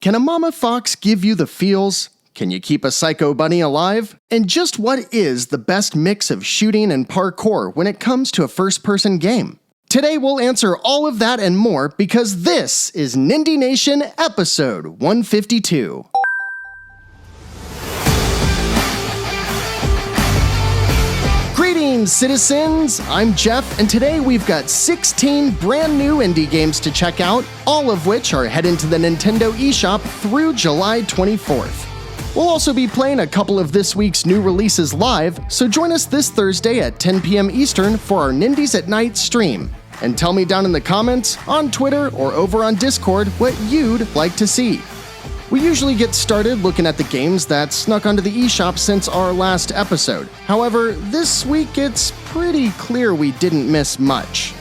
Can a mama fox give you the feels? Can you keep a psycho bunny alive? And just what is the best mix of shooting and parkour when it comes to a first-person game? Today we'll answer all of that and more because this is Nindie Nation episode 152. Greetings, citizens! I'm Jeff, and today we've got 16 brand new indie games to check out, all of which are heading to the Nintendo eShop through July 24th. We'll also be playing a couple of this week's new releases live, so join us this Thursday at 10 p.m. Eastern for our Nindies at Night stream. And tell me down in the comments, on Twitter, or over on Discord what you'd like to see. We usually get started looking at the games that snuck onto the eShop since our last episode. However, this week it's pretty clear we didn't miss much.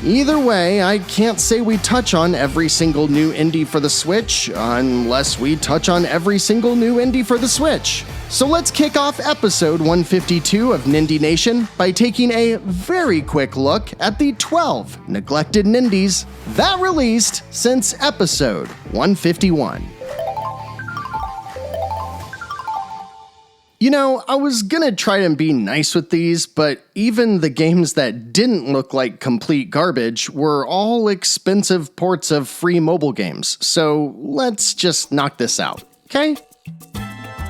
Either way, I can't say we touch on every single new indie for the Switch, unless we touch on every single new indie for the Switch. So let's kick off episode 152 of Nindie Nation by taking a very quick look at the 12 neglected Nindies that released since episode 151. You know, I was gonna try and be nice with these, but even the games that didn't look like complete garbage were all expensive ports of free mobile games, so let's just knock this out, okay?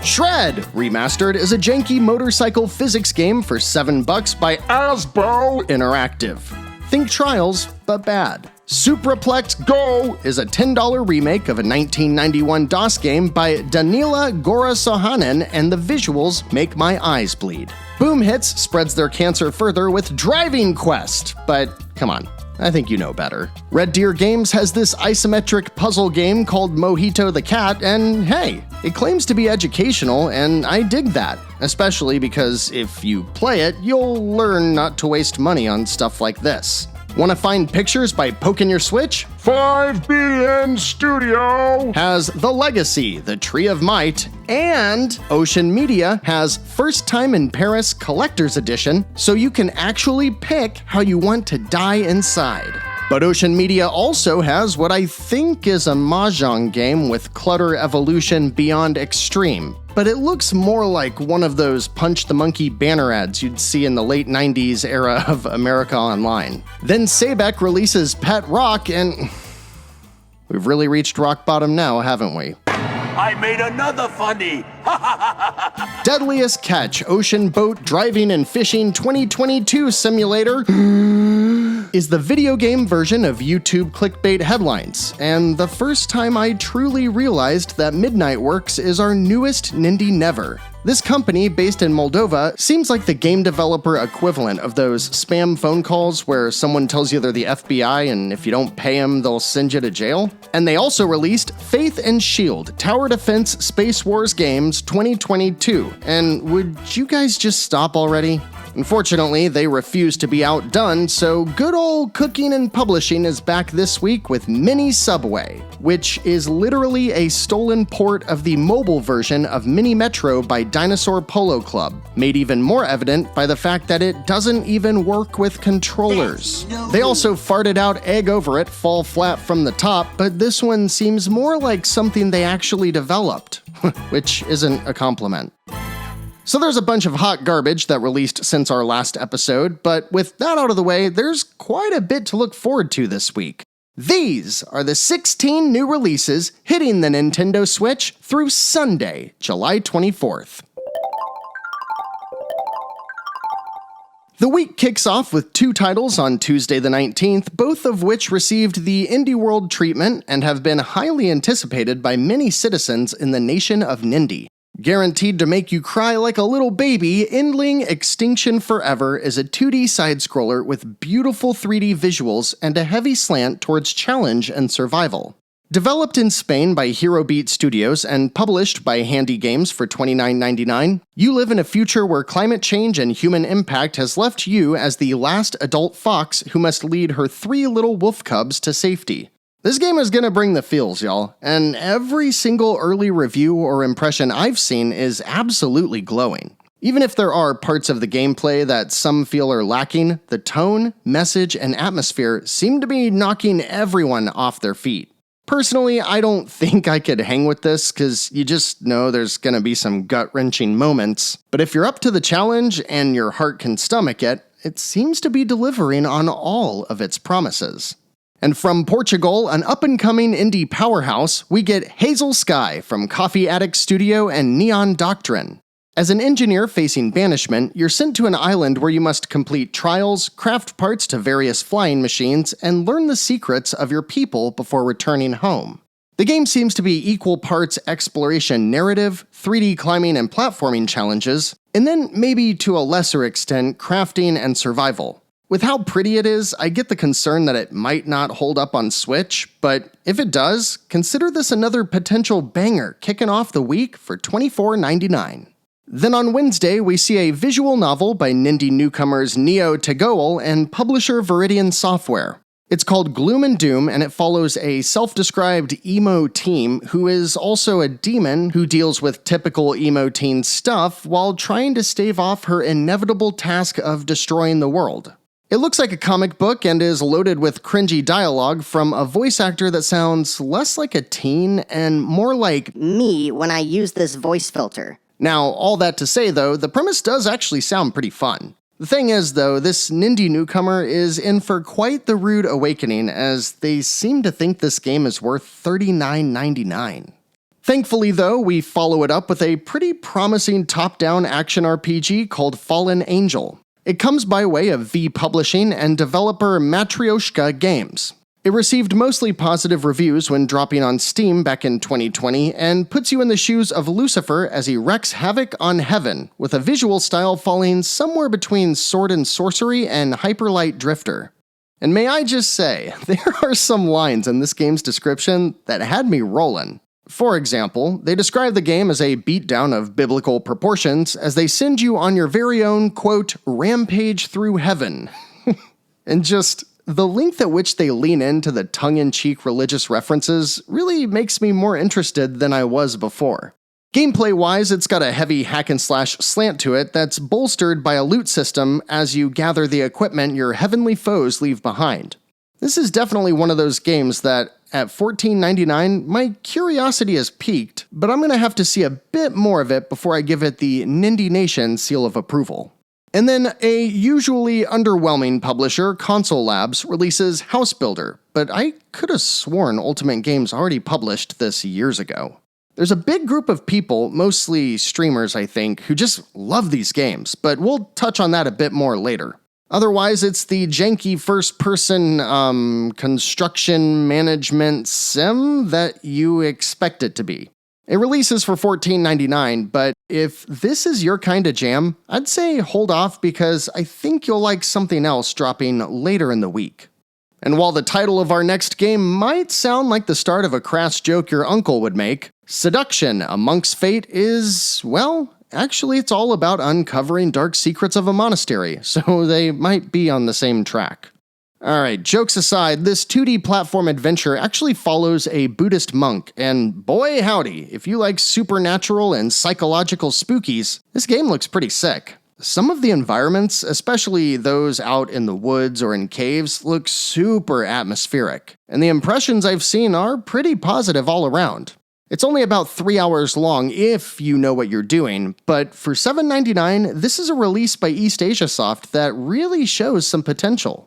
Shred Remastered is a janky motorcycle physics game for $7 by Asbo Interactive. Think Trials, but bad. Supraplex Go is a $10 remake of a 1991 DOS game by Danila Gorasohanen, and the visuals make my eyes bleed. Boom Hits spreads their cancer further with Driving Quest, but come on, I think you know better. Red Deer Games has this isometric puzzle game called Mojito the Cat, and hey, it claims to be educational, and I dig that, especially because if you play it, you'll learn not to waste money on stuff like this. Want to find pictures by poking your Switch? 5BN Studio has The Legacy, The Tree of Might, and Ocean Media has First Time in Paris Collector's Edition, so you can actually pick how you want to die inside. But Ocean Media also has what I think is a mahjong game with Clutter Evolution Beyond Extreme, but it looks more like one of those Punch the Monkey banner ads you'd see in the late 90s era of America Online. Then Saybeck releases Pet Rock, and we've really reached rock bottom now, haven't we? I made another funny! Deadliest Catch Ocean Boat Driving and Fishing 2022 Simulator is the video game version of YouTube clickbait headlines, and the first time I truly realized that Midnight Works is our newest Nindie never. This company, based in Moldova, seems like the game developer equivalent of those spam phone calls where someone tells you they're the FBI and if you don't pay them, they'll send you to jail. And they also released Faith and Shield Tower Defense Space Wars Games 2022. And would you guys just stop already? Unfortunately, they refuse to be outdone, so good old Cooking and Publishing is back this week with Mini Subway, which is literally a stolen port of the mobile version of Mini Metro by Dinosaur Polo Club, made even more evident by the fact that it doesn't even work with controllers. They also farted out Egg Over It, Fall Flat from the Top, but this one seems more like something they actually developed, which isn't a compliment. So there's a bunch of hot garbage that released since our last episode, but with that out of the way, there's quite a bit to look forward to this week. These are the 16 new releases hitting the Nintendo Switch through Sunday, July 24th. The week kicks off with two titles on Tuesday the 19th, both of which received the Indie World treatment and have been highly anticipated by many citizens in the nation of Nindie. Guaranteed to make you cry like a little baby, Endling Extinction Forever is a 2D side-scroller with beautiful 3D visuals and a heavy slant towards challenge and survival. Developed in Spain by Hero Beat Studios and published by Handy Games for $29.99, you live in a future where climate change and human impact has left you as the last adult fox who must lead her 3 little wolf cubs to safety. This game is gonna bring the feels, y'all, and every single early review or impression I've seen is absolutely glowing. Even if there are parts of the gameplay that some feel are lacking, the tone, message, and atmosphere seem to be knocking everyone off their feet. Personally, I don't think I could hang with this because you just know there's gonna be some gut-wrenching moments, but if you're up to the challenge and your heart can stomach it, it seems to be delivering on all of its promises. And from Portugal, an up-and-coming indie powerhouse, we get Hazel Sky from Coffee Addict Studio and Neon Doctrine. As an engineer facing banishment, you're sent to an island where you must complete trials, craft parts to various flying machines, and learn the secrets of your people before returning home. The game seems to be equal parts exploration narrative, 3D climbing and platforming challenges, and then maybe to a lesser extent, crafting and survival. With how pretty it is, I get the concern that it might not hold up on Switch, but if it does, consider this another potential banger kicking off the week for $24.99. Then on Wednesday, we see a visual novel by Nindie newcomers Neo Tegoel and publisher Viridian Software. It's called Gloom and Doom, and it follows a self-described emo teen who is also a demon who deals with typical emo teen stuff while trying to stave off her inevitable task of destroying the world. It looks like a comic book and is loaded with cringy dialogue from a voice actor that sounds less like a teen and more like me when I use this voice filter. Now, all that to say though, the premise does actually sound pretty fun. The thing is though, this Nindie newcomer is in for quite the rude awakening as they seem to think this game is worth $39.99. Thankfully though, we follow it up with a pretty promising top-down action RPG called Fallen Angel. It comes by way of V Publishing and developer Matryoshka Games. It received mostly positive reviews when dropping on Steam back in 2020 and puts you in the shoes of Lucifer as he wreaks havoc on heaven, with a visual style falling somewhere between Sword and Sorcery and Hyperlight Drifter. And may I just say, there are some lines in this game's description that had me rolling. For example, they describe the game as a beatdown of biblical proportions as they send you on your very own, quote, rampage through heaven. And just the length at which they lean into the tongue-in-cheek religious references really makes me more interested than I was before. Gameplay-wise, it's got a heavy hack-and-slash slant to it that's bolstered by a loot system as you gather the equipment your heavenly foes leave behind. This is definitely one of those games that, at $14.99, my curiosity has peaked, but I'm gonna have to see a bit more of it before I give it the Nindie Nation seal of approval. And then a usually underwhelming publisher, Console Labs, releases House Builder, but I could have sworn Ultimate Games already published this years ago. There's a big group of people, mostly streamers I think, who just love these games, but we'll touch on that a bit more later. Otherwise, it's the janky first-person construction management sim that you expect it to be. It releases for $14.99, but if this is your kind of jam, I'd say hold off because I think you'll like something else dropping later in the week. And while the title of our next game might sound like the start of a crass joke your uncle would make, Seduction, A Monk's Fate is, well, actually it's all about uncovering dark secrets of a monastery, so they might be on the same track. Alright, jokes aside, this 2D platform adventure actually follows a Buddhist monk, and boy howdy, if you like supernatural and psychological spookies, this game looks pretty sick. Some of the environments, especially those out in the woods or in caves, look super atmospheric, and the impressions I've seen are pretty positive all around. It's only about 3 hours long if you know what you're doing, but for $7.99, this is a release by East Asia Soft that really shows some potential.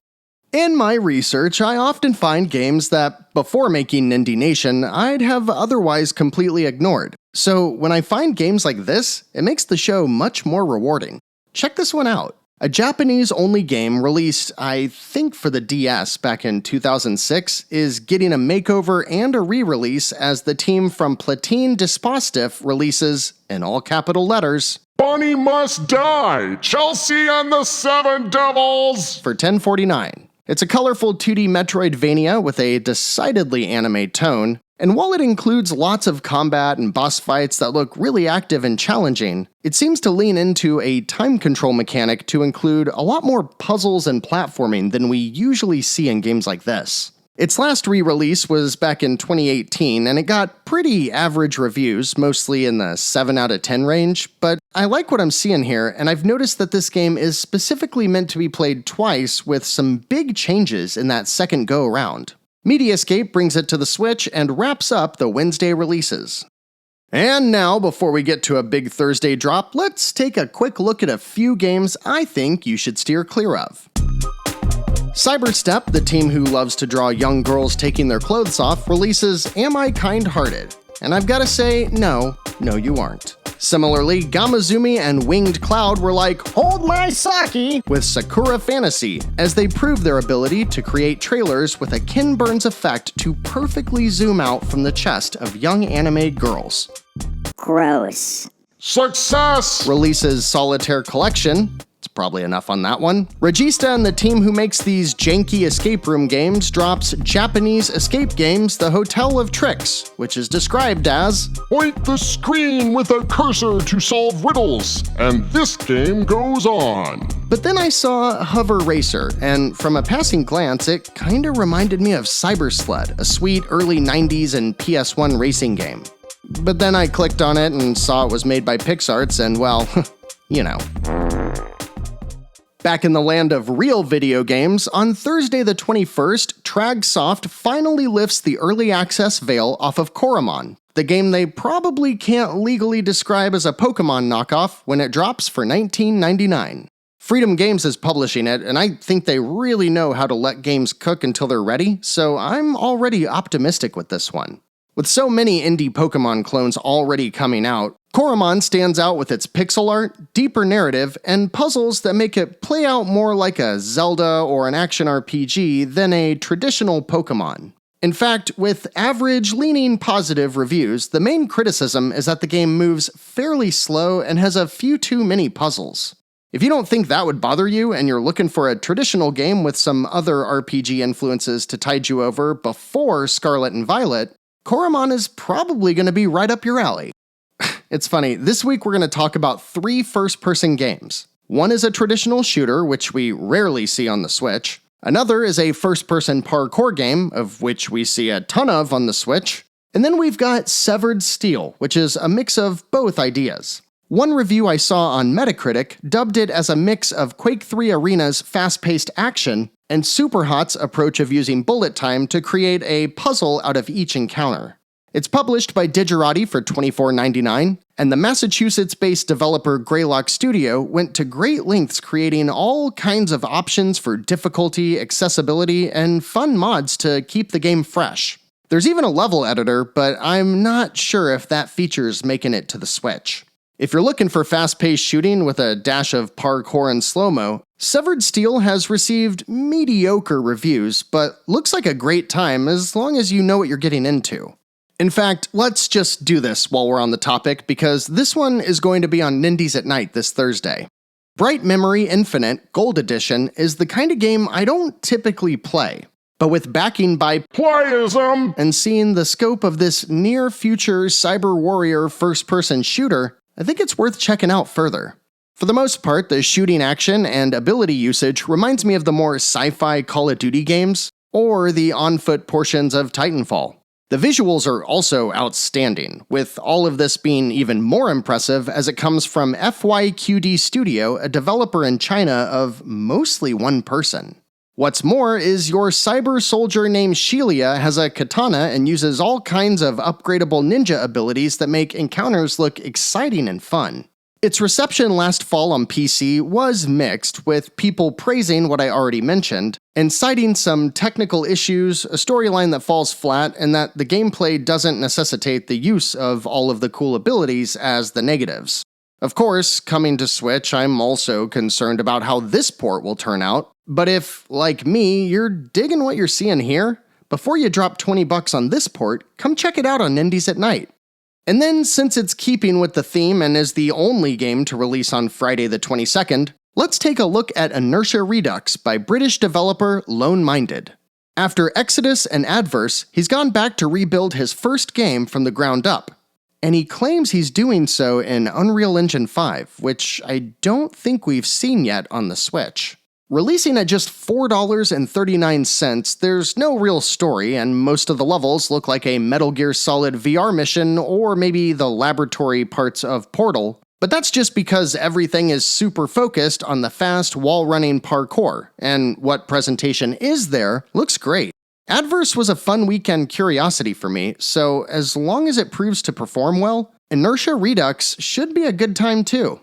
In my research, I often find games that, before making Nindie Nation, I'd have otherwise completely ignored. So when I find games like this, it makes the show much more rewarding. Check this one out. A Japanese-only game released, I think for the DS back in 2006, is getting a makeover and a re-release as the team from Platine Dispositif releases, in all capital letters, Bunny Must Die! Chelsea and the Seven Devils! for $10.49. It's a colorful 2D Metroidvania with a decidedly anime tone, and while it includes lots of combat and boss fights that look really active and challenging, it seems to lean into a time control mechanic to include a lot more puzzles and platforming than we usually see in games like this. Its last re-release was back in 2018, and it got pretty average reviews, mostly in the 7 out of 10 range, but I like what I'm seeing here, and I've noticed that this game is specifically meant to be played twice with some big changes in that second go-around. Mediascape brings it to the Switch and wraps up the Wednesday releases. And now, before we get to a big Thursday drop, let's take a quick look at a few games I think you should steer clear of. Cyberstep, the team who loves to draw young girls taking their clothes off, releases Am I Kind-Hearted? And I've gotta say, no, you aren't. Similarly, Gamazumi and Winged Cloud were like, hold my sake, with Sakura Fantasy, as they prove their ability to create trailers with a Ken Burns effect to perfectly zoom out from the chest of young anime girls. Gross. Success! Releases Solitaire Collection. It's probably enough on that one. Regista and the team who makes these janky escape room games drops Japanese escape games The Hotel of Tricks, which is described as Point the screen with a cursor to solve riddles, and this game goes on. But then I saw Hover Racer, and from a passing glance, it kinda reminded me of Cybersled, a sweet early 90s and PS1 racing game. But then I clicked on it and saw it was made by PixArts, and well, you know. Back in the land of real video games, on Thursday the 21st, Tragsoft finally lifts the early access veil off of Coromon, the game they probably can't legally describe as a Pokemon knockoff when it drops for $19.99. Freedom Games is publishing it, and I think they really know how to let games cook until they're ready, so I'm already optimistic with this one. With so many indie Pokemon clones already coming out, Coromon stands out with its pixel art, deeper narrative, and puzzles that make it play out more like a Zelda or an action RPG than a traditional Pokemon. In fact, with average leaning positive reviews, the main criticism is that the game moves fairly slow and has a few too many puzzles. If you don't think that would bother you and you're looking for a traditional game with some other RPG influences to tide you over before Scarlet and Violet, Coromon is probably going to be right up your alley. It's funny, this week we're going to talk about 3 first-person games. One is a traditional shooter, which we rarely see on the Switch. Another is a first-person parkour game, of which we see a ton of on the Switch. And then we've got Severed Steel, which is a mix of both ideas. One review I saw on Metacritic dubbed it as a mix of Quake 3 Arena's fast-paced action and Superhot's approach of using bullet time to create a puzzle out of each encounter. It's published by Digerati for $24.99, and the Massachusetts-based developer Greylock Studio went to great lengths creating all kinds of options for difficulty, accessibility, and fun mods to keep the game fresh. There's even a level editor, but I'm not sure if that feature's making it to the Switch. If you're looking for fast-paced shooting with a dash of parkour and slow-mo, Severed Steel has received mediocre reviews, but looks like a great time as long as you know what you're getting into. In fact, let's just do this while we're on the topic, because this one is going to be on Nindies at night this Thursday. Bright Memory Infinite Gold Edition is the kind of game I don't typically play, but with backing by Playism! And seeing the scope of this near-future cyber warrior first-person shooter, I think it's worth checking out further. For the most part, the shooting action and ability usage reminds me of the more sci-fi Call of Duty games, or the on-foot portions of Titanfall. The visuals are also outstanding, with all of this being even more impressive as it comes from FYQD Studio, a developer in China of mostly one person. What's more is your cyber soldier named Shelia has a katana and uses all kinds of upgradable ninja abilities that make encounters look exciting and fun. Its reception last fall on PC was mixed, with people praising what I already mentioned, and citing some technical issues, a storyline that falls flat, and that the gameplay doesn't necessitate the use of all of the cool abilities as the negatives. Of course, coming to Switch, I'm also concerned about how this port will turn out, but if, like me, you're digging what you're seeing here, before you drop $20 on this port, come check it out on Nindies at night. And then, since it's keeping with the theme and is the only game to release on Friday the 22nd, let's take a look at Inertia Redux by British developer Lone Minded. After Exodus and Adverse, he's gone back to rebuild his first game from the ground up. And he claims he's doing so in Unreal Engine 5, which I don't think we've seen yet on the Switch. Releasing at just $4.39, there's no real story, and most of the levels look like a Metal Gear Solid VR mission or maybe the laboratory parts of Portal, but that's just because everything is super focused on the fast wall-running parkour, and what presentation is there looks great. Adverse was a fun weekend curiosity for me, so as long as it proves to perform well, Inertia Redux should be a good time too.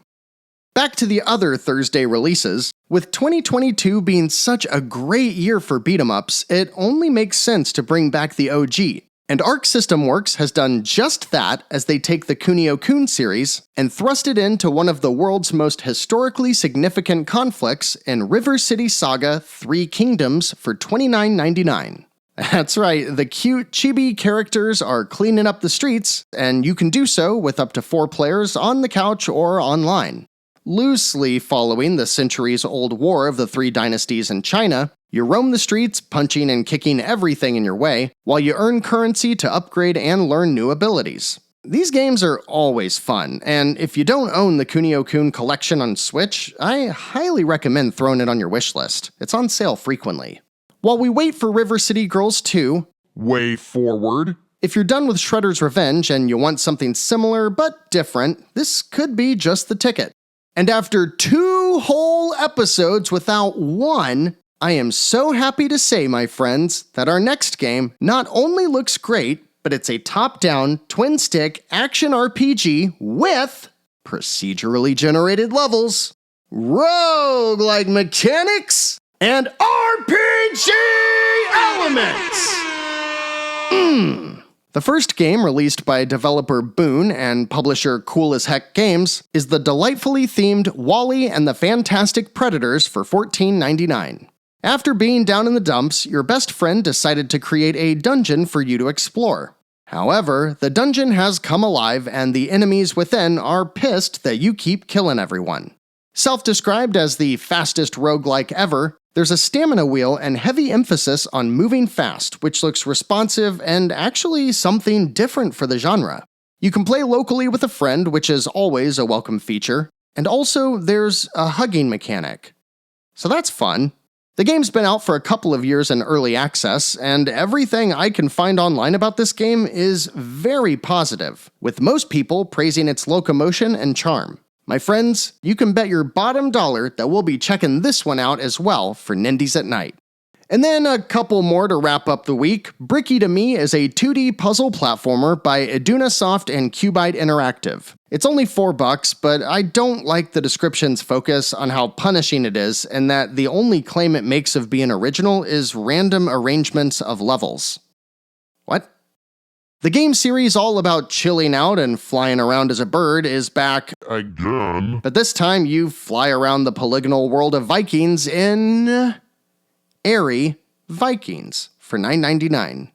Back to the other Thursday releases, with 2022 being such a great year for beat-em-ups, it only makes sense to bring back the OG. And Arc System Works has done just that as they take the Kunio-kun series and thrust it into one of the world's most historically significant conflicts in City Saga 3 Kingdoms for $29.99. That's right, the cute chibi characters are cleaning up the streets, and you can do so with up to 4 players on the couch or online. Loosely following the centuries-old war of the 3 dynasties in China, you roam the streets, punching and kicking everything in your way, while you earn currency to upgrade and learn new abilities. These games are always fun, and if you don't own the Kunio-kun collection on Switch, I highly recommend throwing it on your wishlist. It's on sale frequently. While we wait for River City Girls 2, Way forward. if you're done with Shredder's Revenge and you want something similar but different, this could be just the ticket. And after 2 whole episodes without one, I am so happy to say, my friends, that our next game not only looks great, but it's a top-down, twin-stick action RPG with procedurally generated levels, roguelike mechanics, and RPG elements! The first game, released by developer Boon and publisher Cool as Heck Games, is the delightfully themed Wally and the Fantastic Predators for $14.99. After being down in the dumps, your best friend decided to create a dungeon for you to explore. However, the dungeon has come alive and the enemies within are pissed that you keep killing everyone. Self-described as the fastest roguelike ever, there's a stamina wheel and heavy emphasis on moving fast, which looks responsive and actually something different for the genre. You can play locally with a friend, which is always a welcome feature, and also there's a hugging mechanic. So that's fun. The game's been out for a couple of years in early access, and everything I can find online about this game is very positive, with most people praising its locomotion and charm. My friends, you can bet your bottom dollar that we'll be checking this one out as well for Nindies at Night. And then a couple more to wrap up the week. Bricky to Me is a 2D puzzle platformer by Idunasoft and Cubite Interactive. It's only $4, but I don't like the description's focus on how punishing it is, and that the only claim it makes of being original is random arrangements of levels. What? The game series all about chilling out and flying around as a bird is back Again. but this time you fly around the polygonal world of Vikings in Airy, Vikings for $9.99.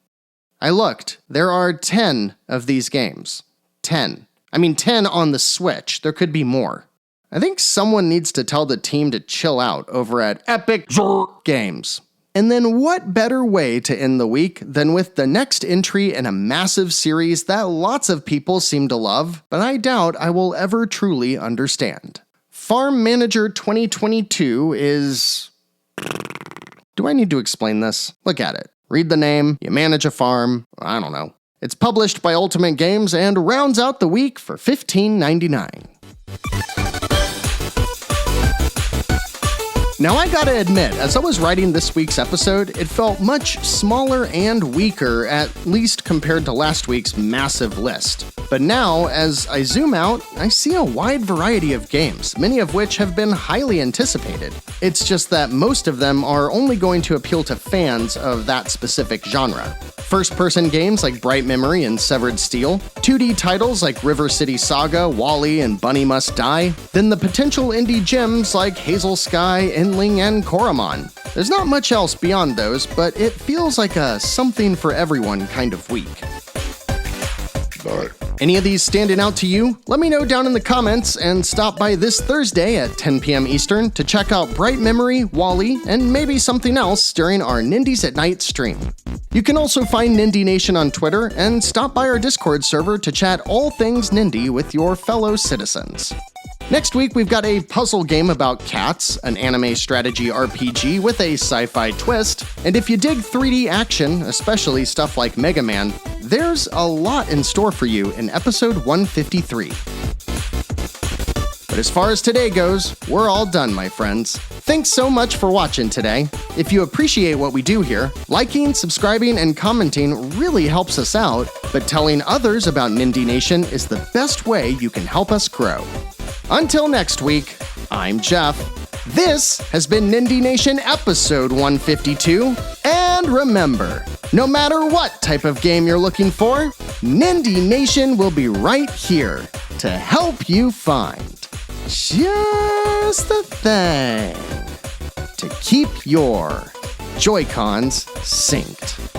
I looked. There are 10 of these games. 10. I mean 10 on the Switch. There could be more. I think someone needs to tell the team to chill out over at Epic Games. And then what better way to end the week than with the next entry in a massive series that lots of people seem to love, but I doubt I will ever truly understand. Farm Manager 2022 is... Do I need to explain this? Look at it. Read the name, you manage a farm, I don't know. It's published by Ultimate Games and rounds out the week for $15.99. Now I gotta admit, as I was writing this week's episode, it felt much smaller and weaker, at least compared to last week's massive list. But now, as I zoom out, I see a wide variety of games, many of which have been highly anticipated. It's just that most of them are only going to appeal to fans of that specific genre. First-person games like Bright Memory and Severed Steel, 2D titles like River City Saga, Wally, and Bunny Must Die, then the potential indie gems like Hazel Sky, Endling, and Coromon. There's not much else beyond those, but it feels like a something for everyone kind of week. Any of these standing out to you? Let me know down in the comments and stop by this Thursday at 10 p.m. Eastern to check out Bright Memory, Wally, and maybe something else during our Nindies at Night stream. You can also find Nindie Nation on Twitter and stop by our Discord server to chat all things Nindie with your fellow citizens. Next week, we've got a puzzle game about cats, an anime strategy RPG with a sci-fi twist, and if you dig 3D action, especially stuff like Mega Man, there's a lot in store for you in episode 153. But as far as today goes, we're all done, my friends. Thanks so much for watching today. If you appreciate what we do here, liking, subscribing, and commenting really helps us out, but telling others about Nindie Nation is the best way you can help us grow. Until next week, I'm Jeff. This has been Nindie Nation episode 152, and remember, no matter what type of game you're looking for, Nindie Nation will be right here to help you find just the thing to keep your Joy-Cons synced.